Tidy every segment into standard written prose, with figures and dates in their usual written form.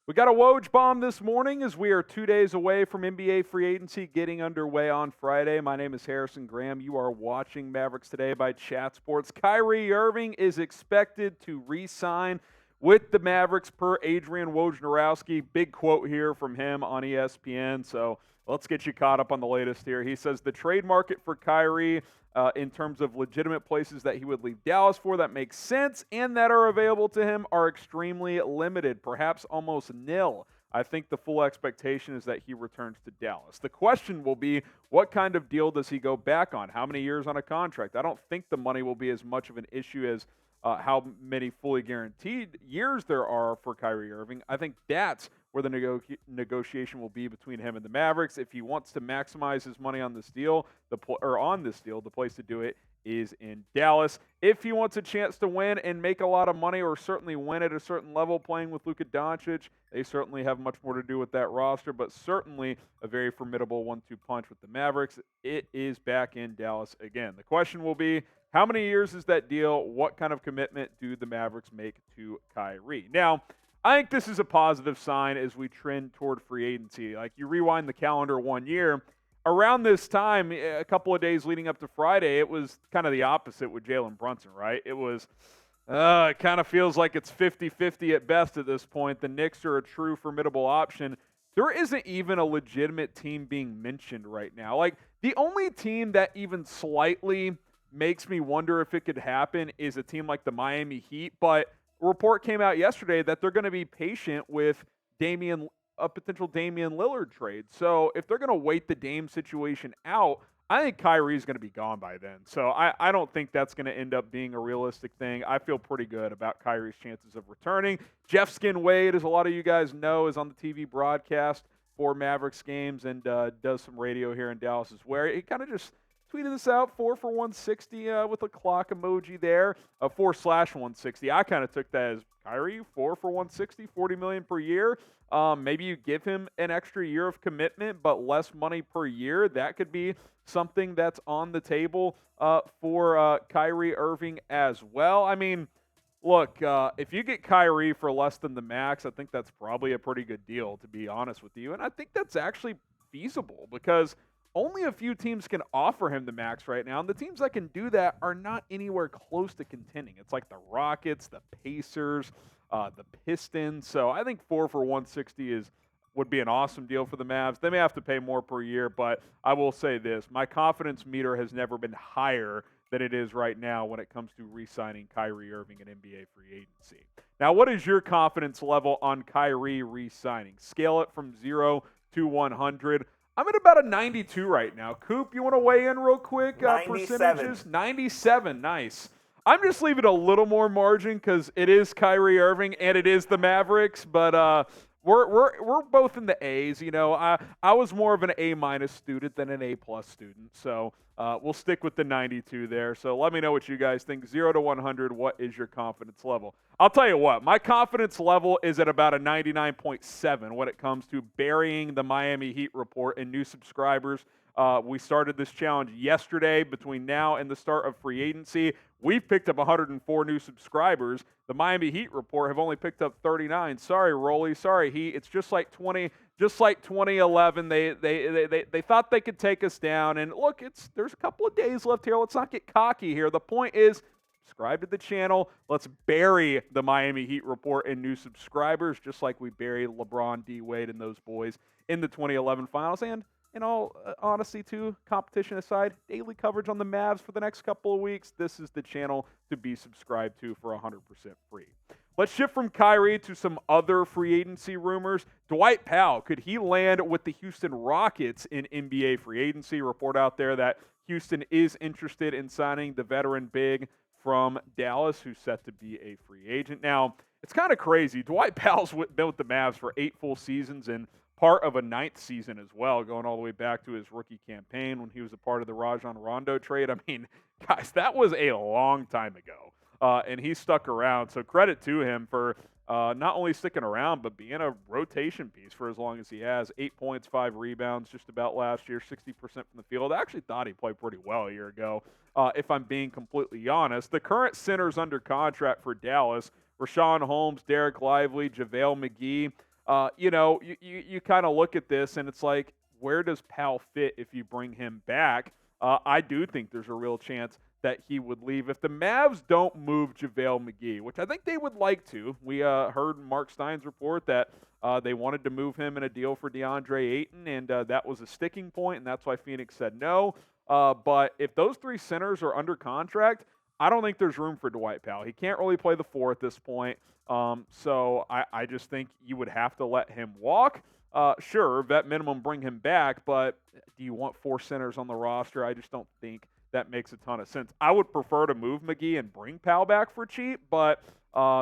We got a Woj bomb this morning as we are 2 days away from NBA free agency getting underway on Friday. My name is Harrison Graham. You are watching Mavericks Today by Chat Sports. Kyrie Irving is expected to re-sign with the Mavericks per Adrian Wojnarowski. Big quote here from him on ESPN. So let's get you caught up on the latest here. He says the trade market for Kyrie in terms of legitimate places that he would leave Dallas for that make sense and that are available to him are extremely limited, perhaps almost nil. I think the full expectation is that he returns to Dallas. The question will be, what kind of deal does he go back on? How many years on a contract? I don't think the money will be as much of an issue as how many fully guaranteed years there are for Kyrie Irving. I think that's where the negotiation will be between him and the Mavericks. If he wants to maximize his money on this deal, the place to do it is in Dallas. If he wants a chance to win and make a lot of money, or certainly win at a certain level playing with Luka Doncic, they certainly have much more to do with that roster, but certainly a very formidable 1-2 punch with the Mavericks. It is back in Dallas again. The question will be, how many years is that deal? What kind of commitment do the Mavericks make to Kyrie? Now, I think this is a positive sign as we trend toward free agency. Like, you rewind the calendar 1 year, around this time, a couple of days leading up to Friday, it was kind of the opposite with Jalen Brunson, right? It was, it kind of feels like it's 50-50 at best at this point. The Knicks are a true formidable option. There isn't even a legitimate team being mentioned right now. Like, the only team that even slightly makes me wonder if it could happen is a team like the Miami Heat, but a report came out yesterday that they're going to be patient with a potential Damian Lillard trade. So if they're going to wait the Dame situation out, I think Kyrie's going to be gone by then. So I don't think that's going to end up being a realistic thing. I feel pretty good about Kyrie's chances of returning. Jeff Skin Wade, as a lot of you guys know, is on the TV broadcast for Mavericks games and does some radio here in Dallas as well. He kind of just tweeted this out, 4 for 160 with a clock emoji there, 4/160. I kind of took that as Kyrie, 4 for 160, $40 million per year. Maybe you give him an extra year of commitment, but less money per year. That could be something that's on the table for Kyrie Irving as well. I mean, look, if you get Kyrie for less than the max, I think that's probably a pretty good deal, to be honest with you. And I think that's actually feasible because only a few teams can offer him the max right now, and the teams that can do that are not anywhere close to contending. It's like the Rockets, the Pacers, the Pistons. So I think 4 for 160 would be an awesome deal for the Mavs. They may have to pay more per year, but I will say this. My confidence meter has never been higher than it is right now when it comes to re-signing Kyrie Irving in NBA free agency. Now, what is your confidence level on Kyrie re-signing? Scale it from 0 to 100. I'm at about a 92 right now. Coop, you want to weigh in real quick? 97. Percentages? 97, nice. I'm just leaving a little more margin because it is Kyrie Irving and it is the Mavericks, but we're both in the A's. You know, I was more of an A- student than an A+ student, so we'll stick with the 92 there. So let me know what you guys think. 0 to 100, what is your confidence level? I'll tell you what, my confidence level is at about a 99.7 when it comes to burying the Miami Heat report and new subscribers. We started this challenge yesterday. Between now and the start of free agency, we've picked up 104 new subscribers. The Miami Heat report have only picked up 39. Sorry, Rolly. Sorry, Heat. It's just like 2011. They thought they could take us down. And look, there's a couple of days left here. Let's not get cocky here. The point is, subscribe to the channel. Let's bury the Miami Heat report and new subscribers, just like we buried LeBron, D. Wade, and those boys in the 2011 finals. And in all honesty, too, competition aside, daily coverage on the Mavs for the next couple of weeks. This is the channel to be subscribed to for 100% free. Let's shift from Kyrie to some other free agency rumors. Dwight Powell, could he land with the Houston Rockets in NBA free agency? Report out there that Houston is interested in signing the veteran big from Dallas, who's set to be a free agent. Now, it's kind of crazy. Dwight Powell's been with the Mavs for 8 full seasons and part of a 9th season as well, going all the way back to his rookie campaign when he was a part of the Rajon Rondo trade. I mean, guys, that was a long time ago, and he stuck around. So credit to him for not only sticking around, but being a rotation piece for as long as he has. 8 points, 5 rebounds just about last year, 60% from the field. I actually thought he played pretty well a year ago, if I'm being completely honest. The current centers under contract for Dallas, Rashawn Holmes, Derek Lively, JaVale McGee. You kind of look at this and it's like, where does Powell fit if you bring him back? I do think there's a real chance that he would leave if the Mavs don't move JaVale McGee, which I think they would like to. We heard Mark Stein's report that they wanted to move him in a deal for DeAndre Ayton, and that was a sticking point, and that's why Phoenix said no. But if those three centers are under contract, I don't think there's room for Dwight Powell. He can't really play the four at this point. So I just think you would have to let him walk. Sure, vet minimum, bring him back, but do you want four centers on the roster? I just don't think that makes a ton of sense. I would prefer to move McGee and bring Powell back for cheap, but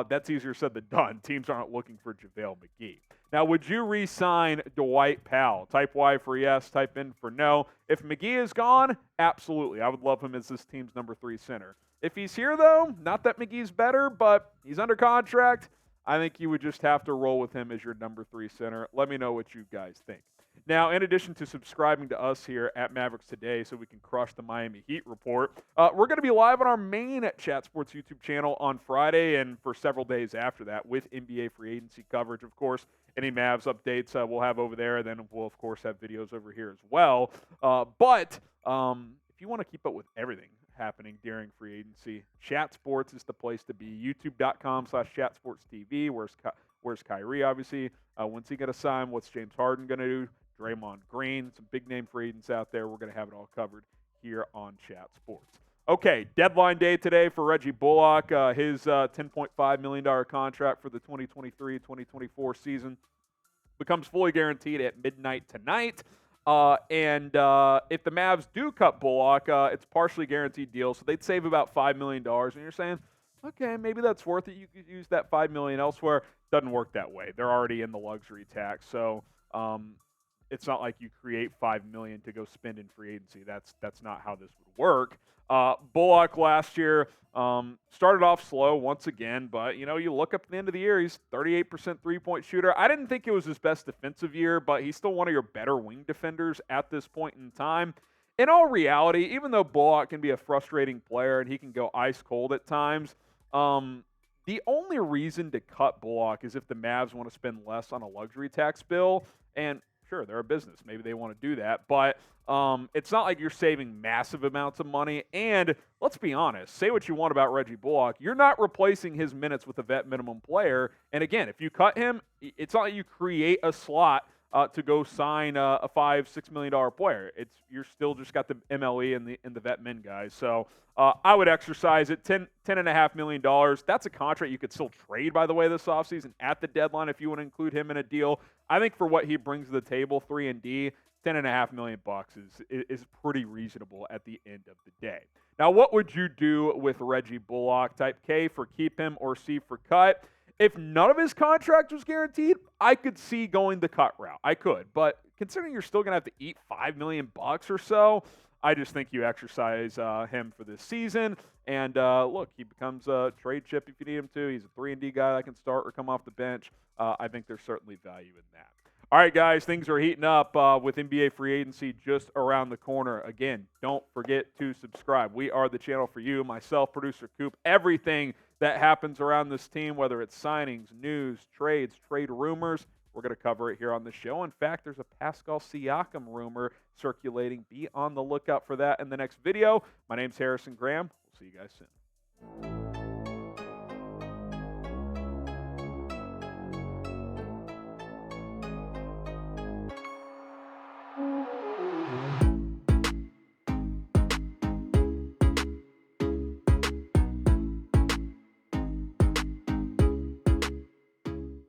that's easier said than done. Teams aren't looking for JaVale McGee. Now, would you re-sign Dwight Powell? Type Y for yes, type N for no. If McGee is gone, absolutely. I would love him as this team's number 3 center. If he's here, though, not that McGee's better, but he's under contract, I think you would just have to roll with him as your number 3 center. Let me know what you guys think. Now, in addition to subscribing to us here at Mavericks Today so we can crush the Miami Heat report, we're going to be live on our main Chat Sports YouTube channel on Friday and for several days after that with NBA free agency coverage, of course. Any Mavs updates we'll have over there. Then we'll, of course, have videos over here as well. But if you want to keep up with everything happening during free agency, Chat Sports is the place to be. YouTube.com/ChatSportsTV. Where's Kyrie, obviously? When's he going to sign? What's James Harden going to do? Draymond Green, some big name free agents out there. We're going to have it all covered here on Chat Sports. Okay, deadline day today for Reggie Bullock. His $10.5 million contract for the 2023-2024 season becomes fully guaranteed at midnight tonight. And if the Mavs do cut Bullock, it's a partially guaranteed deal, so they'd save about $5 million. And you're saying, okay, maybe that's worth it. You could use that $5 million elsewhere. Doesn't work that way. They're already in the luxury tax, so it's not like you create $5 million to go spend in free agency. That's not how this would work. Bullock last year started off slow once again, but you look up at the end of the year, he's 38% three-point shooter. I didn't think it was his best defensive year, but he's still one of your better wing defenders at this point in time. In all reality, even though Bullock can be a frustrating player and he can go ice cold at times, the only reason to cut Bullock is if the Mavs want to spend less on a luxury tax bill. And sure, they're a business. Maybe they want to do that. But it's not like you're saving massive amounts of money. And let's be honest, say what you want about Reggie Bullock, you're not replacing his minutes with a vet minimum player. And again, if you cut him, it's not like you create a slot to go sign a $5-6 million player. You're still just got the MLE and the vet min guys. So I would exercise it. $10.5 million. That's a contract you could still trade, by the way, this offseason at the deadline if you want to include him in a deal. I think for what he brings to the table, 3 and D, $10.5 million is pretty reasonable at the end of the day. Now, what would you do with Reggie Bullock? Type K for keep him or C for cut. If none of his contract was guaranteed, I could see going the cut route. I could, but considering you're still going to have to eat $5 million or so, I just think you exercise him for this season. And look, he becomes a trade chip if you need him to. He's a 3 and D guy that can start or come off the bench. I think there's certainly value in that. All right, guys, things are heating up with NBA free agency just around the corner. Again, don't forget to subscribe. We are the channel for you, myself, producer Coop, everything that happens around this team, whether it's signings, news, trades, trade rumors. We're going to cover it here on the show. In fact, there's a Pascal Siakam rumor circulating. Be on the lookout for that in the next video. My name's Harrison Graham. We'll see you guys soon.